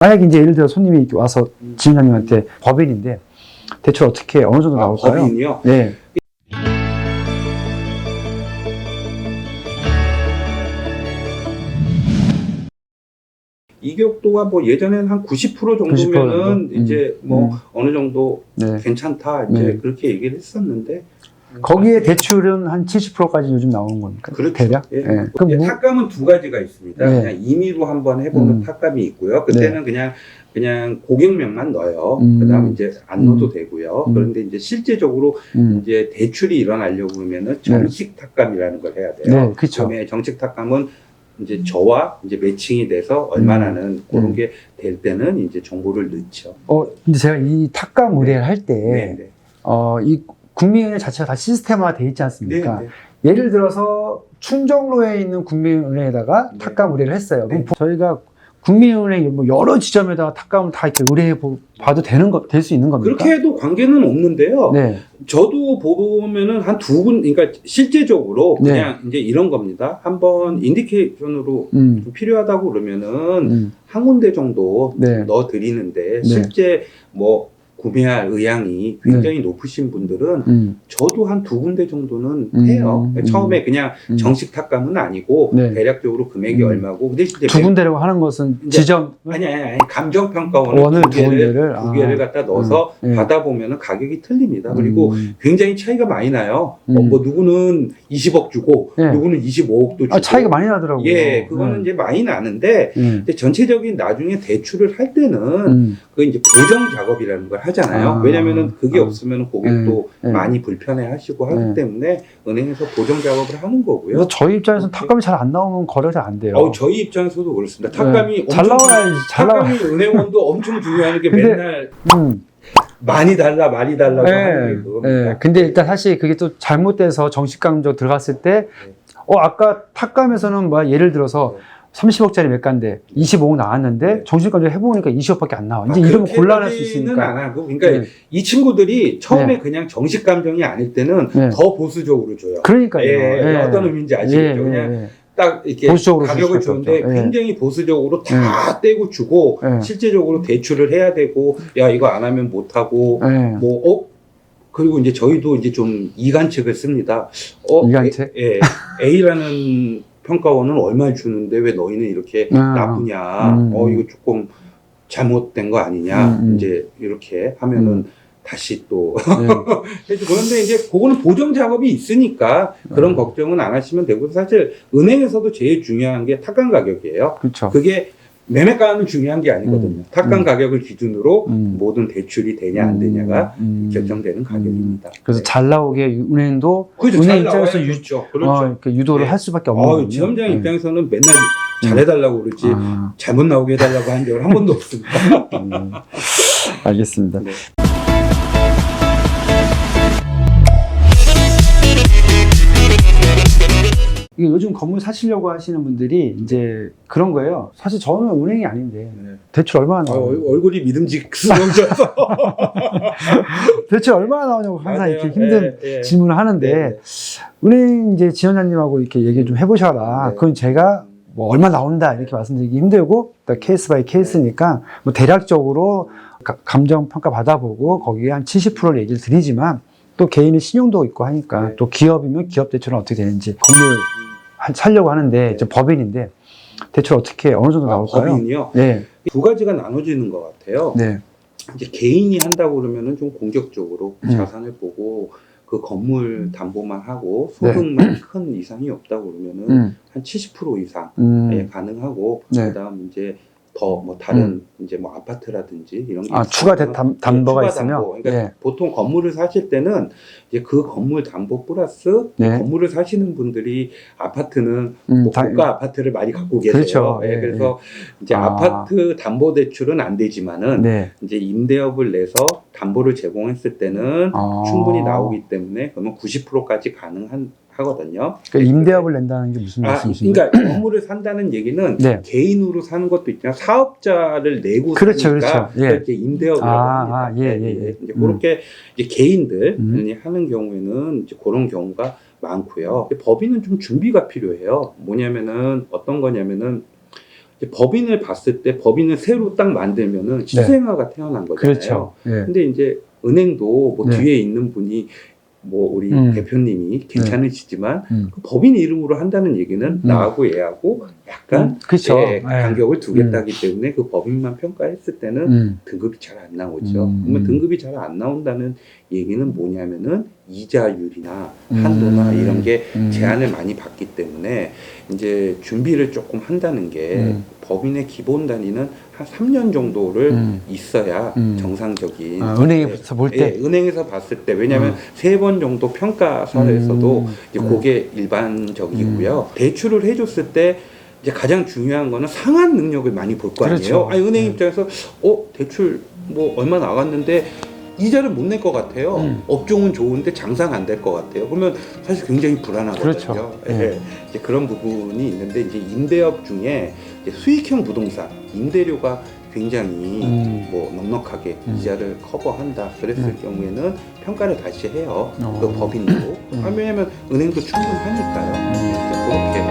만약에 이제 예를 들어 손님이 와서 지인님한테 법인인데 대출 어떻게 어느 정도 나올까요? 법인이요? 네. 이격도가 뭐 예전에는 한 90% 정도면은 90% 이제 뭐 어느 정도 네. 괜찮다 이제 네. 그렇게 얘기를 했었는데 거기에 대출은 한 70%까지 요즘 나오는 겁니까? 그렇죠. 대략? 예. 네. 예, 탁감은 두 가지가 있습니다. 네. 그냥 임의로 한번 해보는 탁감이 있고요. 그때는 그냥 고객명만 넣어요. 그다음 이제 안 넣어도 되고요. 그런데 이제 실제적으로 이제 대출이 일어나려고 그러면은 정식 탁감이라는 걸 해야 돼요. 네, 그렇죠. 그다음에 정식 탁감은 이제 저와 이제 매칭이 돼서 얼마나는 그런 게 될 때는 이제 정보를 넣죠. 근데 제가 이 탁감 의뢰를 할 때, 네. 이 국민은행 자체가 다 시스템화가 돼 있지 않습니까? 네. 예를 들어서 충정로에 있는 국민은행에다가 탁감 의뢰를 했어요. 그럼 저희가 국민은행 뭐 여러 지점에다가 탁감을 다 이렇게 의뢰해 봐도 될 수 있는 겁니까? 그렇게 해도 관계는 없는데요. 네. 저도 보면은 한 두 분, 그러니까 실제적으로 그냥 이제 이런 겁니다. 한번 인디케이션으로 좀 필요하다고 그러면은 한 군데 정도 넣어 드리는데 실제 뭐 구매할 의향이 굉장히 높으신 분들은 저도 한 두 군데 정도는 해요. 처음에 그냥 정식 탁감은 아니고 대략적으로 금액이 얼마고. 근데 두 군데라고 하는 것은 지점? 아니, 감정평가원을 두 개를 갖다 넣어서 받아보면 가격이 틀립니다. 그리고 굉장히 차이가 많이 나요. 뭐 누구는 20억 주고 누구는 25억도 주고. 차이가 많이 나더라고요. 예, 그거는 이제 많이 나는데 이제 전체적인 나중에 대출을 할 때는 그 이제 보정 작업이라는 걸 하잖아요. 왜냐면은 그게 없으면 고객도 많이 불편해 하시고 하기 때문에 은행에서 보정 작업을 하는 거고요. 저희 입장에서는 탁감이 잘 안 나오면 거래가 잘 안 돼요. 저희 입장에서도 그렇습니다. 탁감이 잘 나와야지. 탁감이 은행원도 엄청 중요한 게 맨날 많이 달라고 하는 게 그겁니다. 근데 일단 사실 그게 또 잘못돼서 정식감정 들어갔을 때 아까 탁감에서는 뭐 예를 들어서 30억짜리 매가인데 25억 나왔는데 정신감정 해보니까 20억밖에 안 나와. 이제 이러면 곤란할 수 있으니까. 안 하고. 그러니까 이 친구들이 처음에 그냥 정식 감정이 아닐 때는 더 보수적으로 줘요. 그러니까요. 어떤 의미인지 아시겠죠? 그냥 딱 이렇게 가격을 주는데 굉장히 보수적으로 다 떼고 주고 실제적으로 대출을 해야 되고 야 이거 안 하면 못 하고 그리고 이제 저희도 이제 좀 이간책을 씁니다. 이간책? A라는 평가원은 얼마를 주는데 왜 너희는 이렇게 나쁘냐? 이거 조금 잘못된 거 아니냐? 이제 이렇게 하면은 다시 또 해주고. 그런데 이제 그거는 보정 작업이 있으니까 그런 걱정은 안 하시면 되고 사실 은행에서도 제일 중요한 게 탁감 가격이에요. 그렇죠. 그게 매매가는 중요한 게 아니거든요. 탁감 가격을 기준으로 모든 대출이 되냐 안 되냐가 결정되는 가격입니다. 그래서 잘 나오게 은행도 그렇죠. 은행 입장에서 그렇죠. 유도를 할 수밖에 없는 거예요. 지점장 입장에서는 맨날 잘해달라고 그러지 잘못 나오게 해달라고 한 적은 한 번도 없습니다. 알겠습니다. 네. 요즘 건물 사시려고 하시는 분들이 이제 그런 거예요. 사실 저는 은행이 아닌데 대출 얼마나 나와요? 얼굴이 믿음직스러우셔서 대출 얼마나 나오냐고 항상 이렇게 힘든 질문을 하는데 은행 이제 지원자님하고 이렇게 얘기 좀 해보셔라. 그건 제가 뭐 얼마 나온다 이렇게 말씀드리기 힘들고 케이스 바이 케이스니까 뭐 대략적으로 감정 평가 받아보고 거기에 한 70%를 얘기를 드리지만 또 개인의 신용도 있고 하니까 또 기업이면 기업 대출은 어떻게 되는지 건물 살려고 하는데 법인인데 대출 어떻게 어느 정도 나올까요? 법인이요? 네. 두 가지가 나눠지는 것 같아요. 네. 이제 개인이 한다고 그러면은 좀 공격적으로 자산을 보고 그 건물 담보만 하고 소득만 큰 이상이 없다고 그러면은 한 70% 이상 가능하고 그다음 이제 더 뭐 다른 이제 뭐 아파트라든지 이런 게 추가 담보가 있으면 그러니까 보통 건물을 사실 때는 이제 그 건물 담보 플러스 건물을 사시는 분들이 아파트는 뭐 고가 아파트를 많이 갖고 계세요. 그렇죠. 그래서 이제 아파트 담보 대출은 안 되지만은 이제 임대업을 내서 담보를 제공했을 때는 충분히 나오기 때문에 그러면 90%까지 하거든요. 그러니까 임대업을 낸다는 게 무슨 말씀이신가요? 그러니까 건물을 산다는 얘기는 개인으로 사는 것도 있지만 사업자를 내고 사니까 이렇게 임대업이라고 합니다. 이제 그렇게 이제 개인들이 하는 경우에는 이제 그런 경우가 많고요. 법인은 좀 준비가 필요해요. 뭐냐면은 어떤 거냐면은 이제 법인을 봤을 때 법인을 새로 딱 만들면은 시행화가 태어난 거잖아요. 그렇죠. 근데 이제 은행도 뭐 뒤에 있는 분이 뭐 우리 대표님이 괜찮으시지만 그 법인 이름으로 한다는 얘기는 나하고 얘하고 약간 그쵸. 간격을 두겠다기 때문에 그 법인만 평가했을 때는 등급이 잘 안 나오죠. 그러면 등급이 잘 안 나온다는 얘기는 뭐냐면은 이자율이나 한도나 이런 게 제한을 많이 받기 때문에 이제 준비를 조금 한다는 게 법인의 기본 단위는 한 3년 정도를 있어야 정상적인. 은행에서 볼 때? 은행에서 봤을 때. 왜냐하면 3번 정도 평가사에서도 이제 그게 일반적이고요. 대출을 해줬을 때 이제 가장 중요한 거는 상환 능력을 많이 볼 거 아니에요. 그렇죠. 아니, 은행 입장에서 대출 뭐 얼마 나갔는데 이자를 못 낼 것 같아요. 업종은 좋은데 장사는 안 될 것 같아요. 그러면 사실 굉장히 불안하거든요. 그렇죠. 이제 그런 부분이 있는데 이제 임대업 중에 이제 수익형 부동산 임대료가 굉장히 뭐 넉넉하게 이자를 커버한다. 그랬을 경우에는 평가를 다시 해요. 그 법인도. 왜냐하면 은행도 충분하니까요. 이제 그렇게